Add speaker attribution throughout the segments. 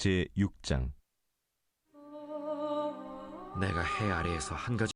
Speaker 1: 제6장.
Speaker 2: 내가 해 아래에서 한 가지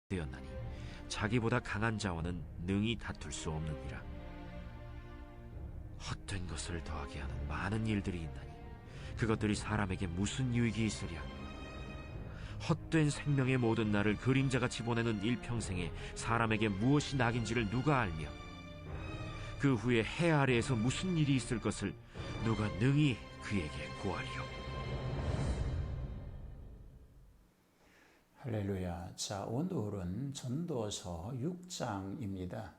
Speaker 2: 되었나니 자기보다 강한 자와는 능히 다툴 수 없느니라. 헛된 것을 더하게 하는 많은 일들이 있나니 그것들이 사람에게 무슨 유익이 있으랴. 헛된 생명의 모든 날을 그림자같이 보내는 일평생에 사람에게 무엇이 낙인지를 누가 알며, 그 후에 해 아래에서 무슨 일이 있을 것을 누가 능히 그에게 고하리요.
Speaker 3: 할렐루야. 자, 오늘은 전도서 6장입니다.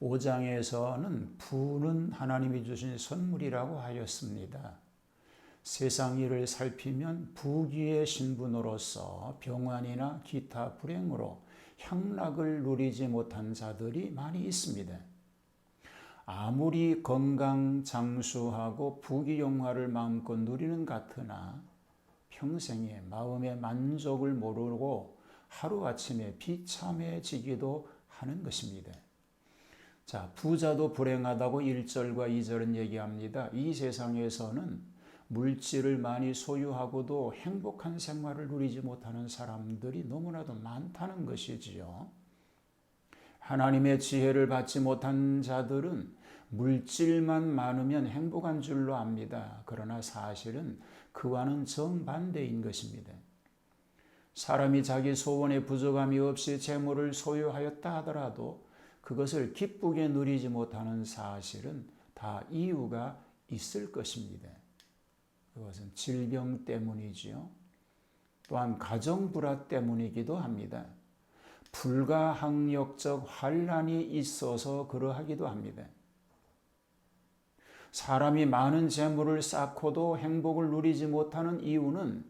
Speaker 3: 5장에서는 부는 하나님이 주신 선물이라고 하였습니다. 세상 일을 살피면 부귀의 신분으로서 병환이나 기타 불행으로 향락을 누리지 못한 자들이 많이 있습니다. 아무리 건강 장수하고 부귀 영화를 마음껏 누리는 같으나 평생에 마음의 만족을 모르고 하루아침에 비참해지기도 하는 것입니다. 자, 부자도 불행하다고 1절과 2절은 얘기합니다. 이 세상에서는 물질을 많이 소유하고도 행복한 생활을 누리지 못하는 사람들이 너무나도 많다는 것이지요. 하나님의 지혜를 받지 못한 자들은 물질만 많으면 행복한 줄로 압니다. 그러나 사실은 그와는 정반대인 것입니다. 사람이 자기 소원에 부족함이 없이 재물을 소유하였다 하더라도 그것을 기쁘게 누리지 못하는 사실은 다 이유가 있을 것입니다. 그것은 질병 때문이지요. 또한 가정 불화 때문이기도 합니다. 불가항력적 환난이 있어서 그러하기도 합니다. 사람이 많은 재물을 쌓고도 행복을 누리지 못하는 이유는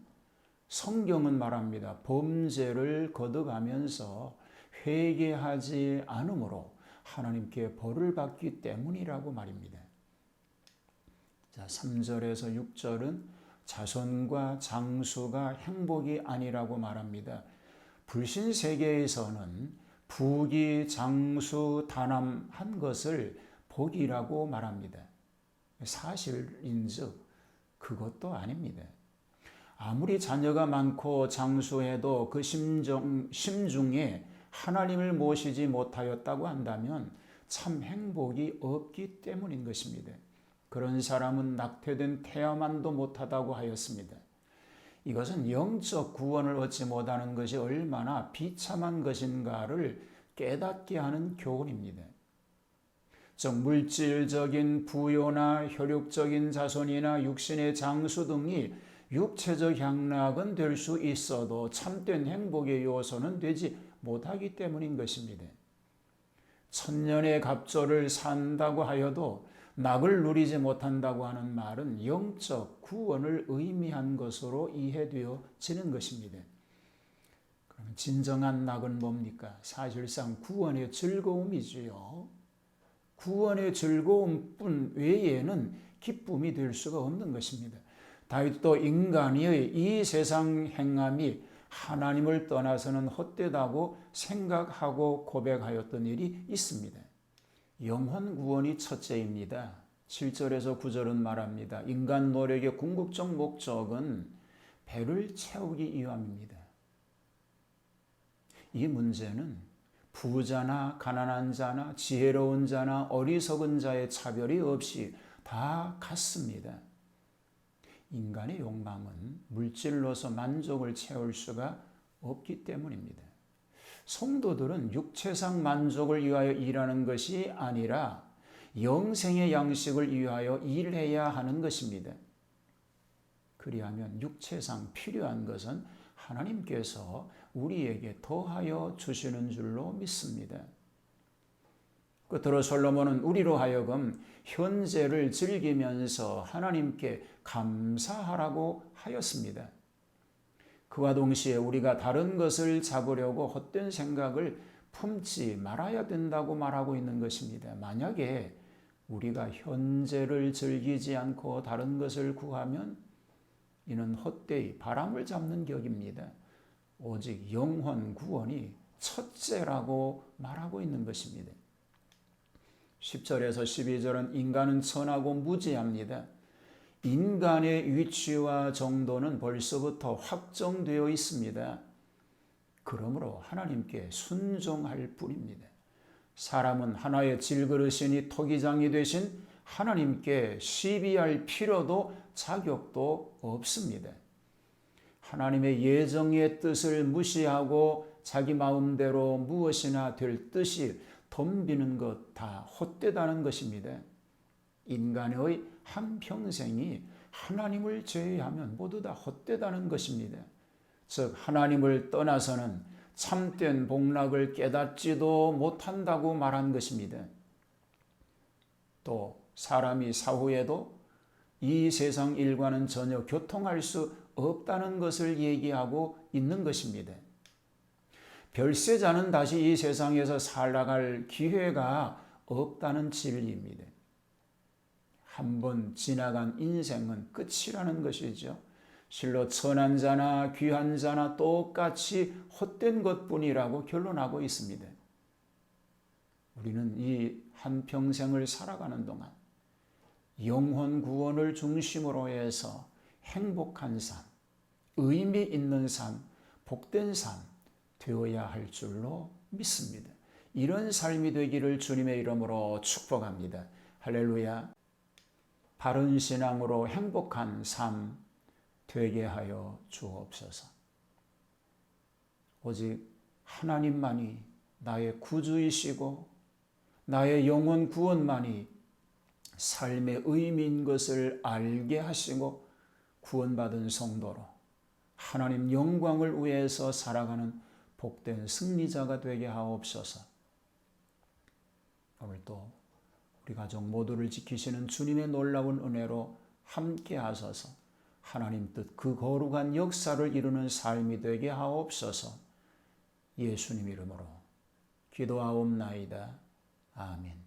Speaker 3: 성경은 말합니다. 범죄를 거듭하면서 회개하지 않으므로 하나님께 벌을 받기 때문이라고 말입니다. 자, 3절에서 6절은 자손과 장수가 행복이 아니라고 말합니다. 불신 세계에서는 부귀, 장수, 다남한 것을 복이라고 말합니다. 사실인즉 그것도 아닙니다. 아무리 자녀가 많고 장수해도 그 심중에 하나님을 모시지 못하였다고 한다면 참 행복이 없기 때문인 것입니다. 그런 사람은 낙태된 태아만도 못하다고 하였습니다. 이것은 영적 구원을 얻지 못하는 것이 얼마나 비참한 것인가를 깨닫게 하는 교훈입니다. 즉 물질적인 부요나 혈육적인 자손이나 육신의 장수 등이 육체적 향락은 될 수 있어도 참된 행복의 요소는 되지 못하기 때문인 것입니다. 천년의 갑절을 산다고 하여도 낙을 누리지 못한다고 하는 말은 영적 구원을 의미한 것으로 이해되어지는 것입니다. 그러면 진정한 낙은 뭡니까? 사실상 구원의 즐거움이지요. 구원의 즐거움뿐 외에는 기쁨이 될 수가 없는 것입니다. 다윗도 인간의 이 세상 행함이 하나님을 떠나서는 헛되다고 생각하고 고백하였던 일이 있습니다. 영혼 구원이 첫째입니다. 7절에서 9절은 말합니다. 인간 노력의 궁극적 목적은 배를 채우기 위함입니다. 이 문제는 부자나 가난한 자나 지혜로운 자나 어리석은 자의 차별이 없이 다 같습니다. 인간의 욕망은 물질로서 만족을 채울 수가 없기 때문입니다. 성도들은 육체상 만족을 위하여 일하는 것이 아니라 영생의 양식을 위하여 일해야 하는 것입니다. 그리하면 육체상 필요한 것은 하나님께서 우리에게 더하여 주시는 줄로 믿습니다. 끝으로 솔로몬은 우리로 하여금 현재를 즐기면서 하나님께 감사하라고 하였습니다. 그와 동시에 우리가 다른 것을 잡으려고 헛된 생각을 품지 말아야 된다고 말하고 있는 것입니다. 만약에 우리가 현재를 즐기지 않고 다른 것을 구하면 이는 헛되이 바람을 잡는 격입니다. 오직 영혼 구원이 첫째라고 말하고 있는 것입니다. 10절에서 12절은 인간은 선하고 무지합니다. 인간의 위치와 정도는 벌써부터 확정되어 있습니다. 그러므로 하나님께 순종할 뿐입니다. 사람은 하나의 질그릇이니 토기장이 되신 하나님께 시비할 필요도 자격도 없습니다. 하나님의 예정의 뜻을 무시하고 자기 마음대로 무엇이나 될 듯이 덤비는 것 다 헛되다는 것입니다. 인간의 한평생이 하나님을 제외하면 모두 다 헛되다는 것입니다. 즉 하나님을 떠나서는 참된 복락을 깨닫지도 못한다고 말한 것입니다. 또 사람이 사후에도 이 세상 일과는 전혀 교통할 수 없다는 것을 얘기하고 있는 것입니다. 별세자는 다시 이 세상에서 살아갈 기회가 없다는 진리입니다. 한번 지나간 인생은 끝이라는 것이죠. 실로 선한 자나 귀한 자나 똑같이 헛된 것뿐이라고 결론하고 있습니다. 우리는 이 한평생을 살아가는 동안 영혼 구원을 중심으로 해서 행복한 삶, 의미 있는 삶, 복된 삶 되어야 할 줄로 믿습니다. 이런 삶이 되기를 주님의 이름으로 축복합니다. 할렐루야. 바른 신앙으로 행복한 삶 되게 하여 주옵소서. 오직 하나님만이 나의 구주이시고 나의 영혼 구원만이 삶의 의미인 것을 알게 하시고 구원받은 성도로 하나님 영광을 위해서 살아가는 복된 승리자가 되게 하옵소서. 오늘도 우리 가족 모두를 지키시는 주님의 놀라운 은혜로 함께 하소서. 하나님 뜻 그 거룩한 역사를 이루는 삶이 되게 하옵소서. 예수님 이름으로 기도하옵나이다. 아멘.